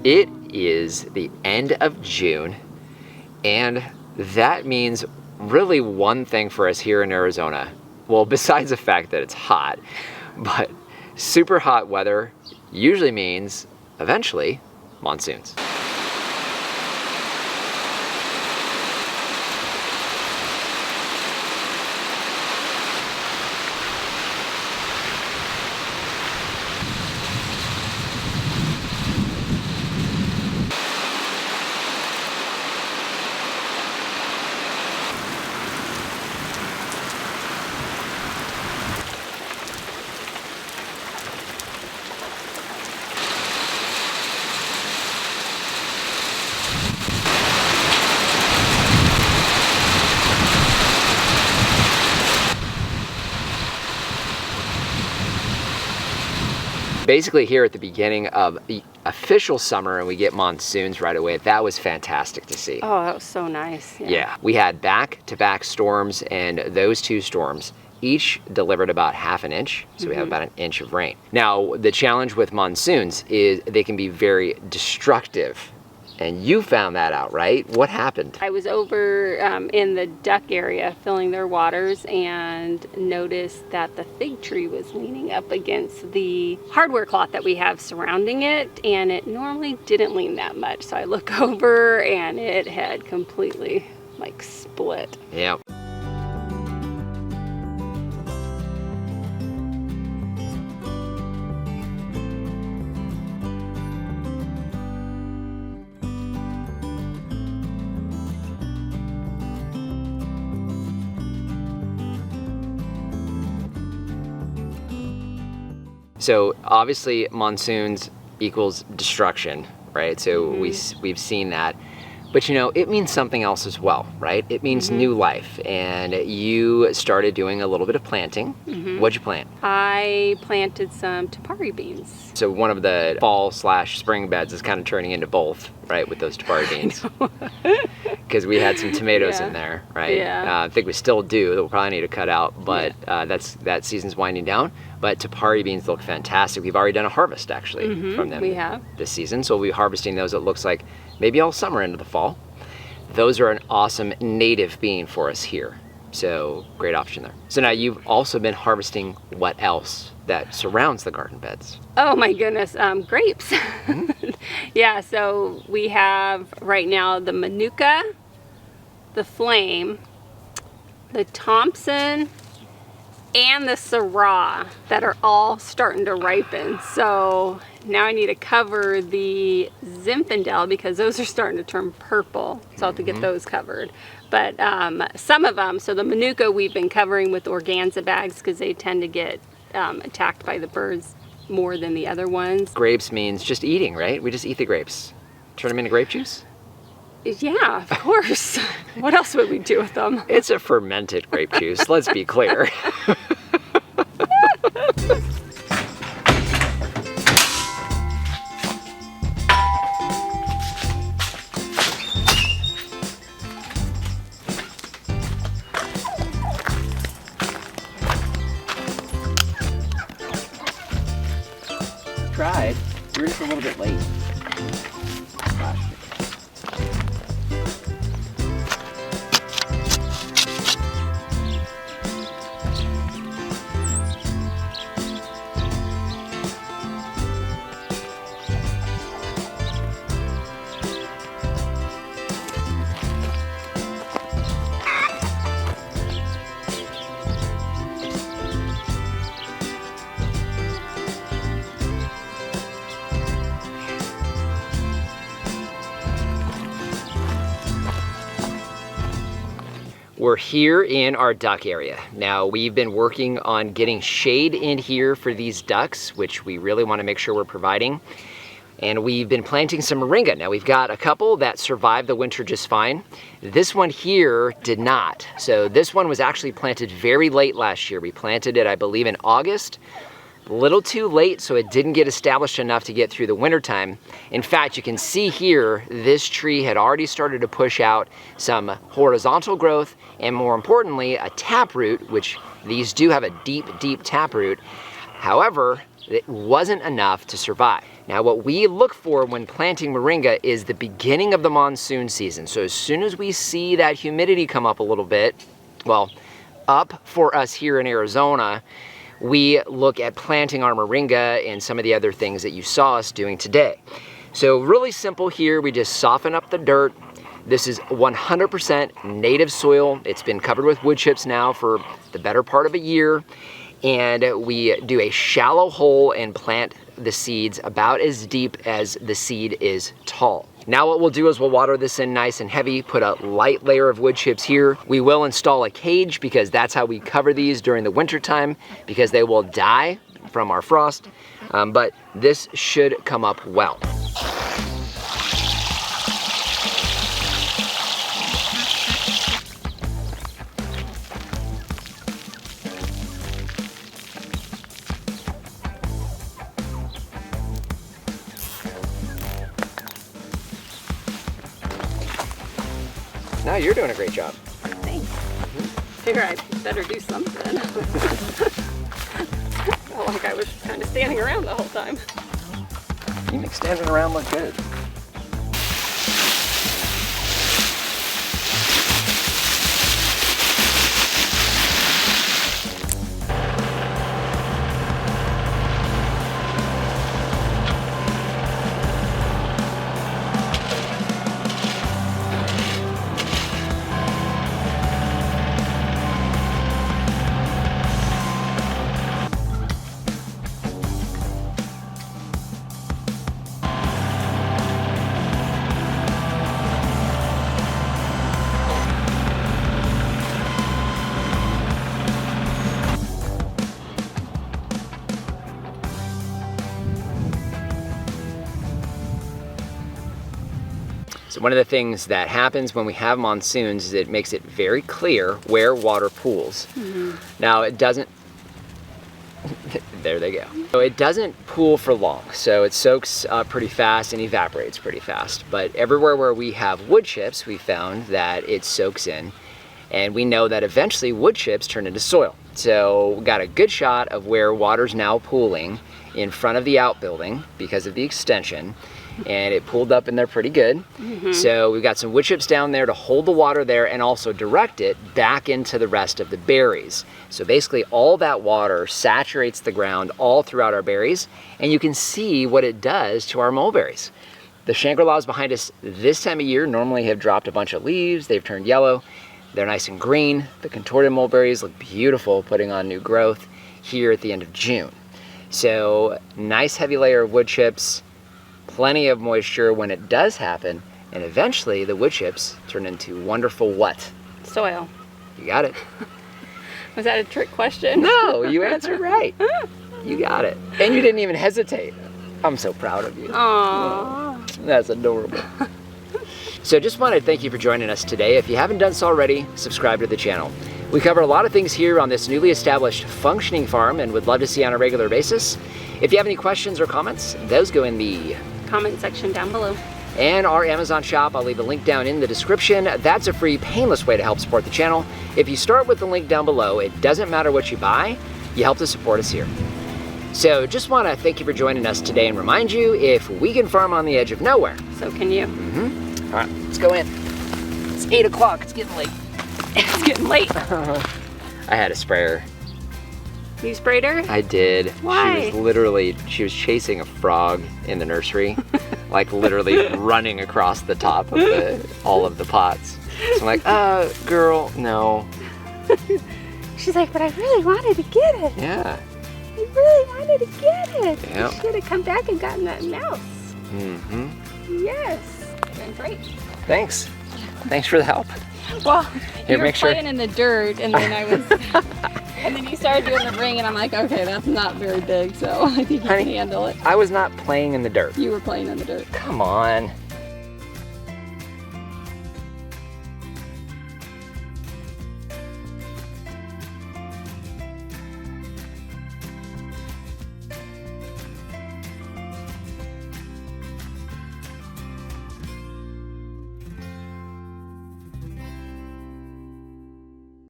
It is the end of June, and that means really one thing for us here in Arizona. Well, besides the fact that it's hot, but super hot weather usually means eventually monsoons. Basically here at the beginning of the official summer and we get monsoons right away. That was fantastic to see. Oh, that was so nice. Yeah, we had back-to-back storms, and those two storms each delivered about half an inch, so we have about an inch of rain. Now, the challenge with monsoons is they can be very destructive. And you found that out, right? What happened? I was over in the duck area filling their waters and noticed that the fig tree was leaning up against the hardware cloth that we have surrounding it, and it normally didn't lean that much. So I look over and it had completely like split. Yeah. So obviously monsoons equals destruction, right? So we've seen that. But you know, it means something else as well, right? It means new life. And you started doing a little bit of planting. What'd you plant? I planted some tapari beans. So one of the fall/spring beds is kind of turning into both, right, with those tapari beans. Because we had some tomatoes in there, right? Yeah. I think we still do, that we'll probably need to cut out, but that season's winding down. But tapari beans look fantastic. We've already done a harvest actually from them We have. this season. So we'll be harvesting those, it looks like, maybe all summer into the fall. Those are an awesome native bean for us here. So great option there. So now you've also been harvesting what else that surrounds the garden beds? Oh my goodness, grapes. Yeah, so we have right now the Manuka, the Flame, the Thompson, and the Syrah that are all starting to ripen. So now I need to cover the Zinfandel because those are starting to turn purple. So I'll have to get those covered. But some of them, so the Manuka we've been covering with organza bags because they tend to get attacked by the birds more than the other ones. Grapes means just eating, right? We just eat the grapes. Turn them into grape juice? Yeah, of course. What else would we do with them? It's a fermented grape juice, let's be clear. Tried. You're just a little bit late. We're here in our duck area. Now we've been working on getting shade in here for these ducks, which we really want to make sure we're providing. And we've been planting some moringa. Now we've got a couple that survived the winter just fine. This one here did not. So this one was actually planted very late last year. We planted it, I believe, in August. A little too late, so it didn't get established enough to get through the winter time. In fact, you can see here, this tree had already started to push out some horizontal growth and, more importantly, a taproot, which these do have a deep, deep taproot. However, it wasn't enough to survive. Now what we look for when planting moringa is the beginning of the monsoon season. So as soon as we see that humidity come up a little bit, well, up for us here in Arizona, we look at planting our moringa and some of the other things that you saw us doing today. So really simple here, we just soften up the dirt. This is 100% native soil. It's been covered with wood chips now for the better part of a year. And we do a shallow hole and plant the seeds about as deep as the seed is tall. Now what we'll do is we'll water this in nice and heavy, put a light layer of wood chips here. We will install a cage because that's how we cover these during the winter time, because they will die from our frost. But this should come up well. No, you're doing a great job. Thanks. Figure I better do something. Felt like I was kind of standing around the whole time. You make standing around look good. So one of the things that happens when we have monsoons is it makes it very clear where water pools. Now it doesn't, there they go. So it doesn't pool for long, so it soaks up pretty fast and evaporates pretty fast. But everywhere where we have wood chips, we found that it soaks in, and we know that eventually wood chips turn into soil. So we got a good shot of where water's now pooling in front of the outbuilding because of the extension. And it pooled up in there pretty good. So we've got some wood chips down there to hold the water there and also direct it back into the rest of the berries. So basically all that water saturates the ground all throughout our berries, and you can see what it does to our mulberries. The Shangri-Las behind us this time of year normally have dropped a bunch of leaves. They've turned yellow. They're nice and green. The contorted mulberries look beautiful, putting on new growth here at the end of June. So nice heavy layer of wood chips, plenty of moisture when it does happen, and eventually the wood chips turn into wonderful what? Soil. You got it. Was that a trick question? No, you answered right. You got it. And you didn't even hesitate. I'm so proud of you. Aww. That's adorable. So just wanted to thank you for joining us today. If you haven't done so already, subscribe to the channel. We cover a lot of things here on this newly established functioning farm and would love to see you on a regular basis. If you have any questions or comments, those go in the comment section down below. And our Amazon shop, I'll leave a link down in the description. That's a free, painless way to help support the channel. If you start with the link down below, it doesn't matter what you buy, you help to support us here. So just want to thank you for joining us today and remind you, if we can farm on the edge of nowhere, so can you. All right, let's go in. It's 8 o'clock, it's getting late. It's getting late. I had a sprayer. You sprayed her? I did. Why? She was chasing a frog in the nursery, like literally running across the top of all of the pots. So I'm like, girl, no. She's like, but I really wanted to get it. Yeah. I really wanted to get it. Yep. You should have come back and gotten that mouse. Yes. Doing great. Thanks. Thanks for the help. Well, Here, you were make sure. playing in the dirt, and then I was, and then you started doing the ring, and I'm like, okay, that's not very big, so I think you can handle it. I was not playing in the dirt. You were playing in the dirt. Come on.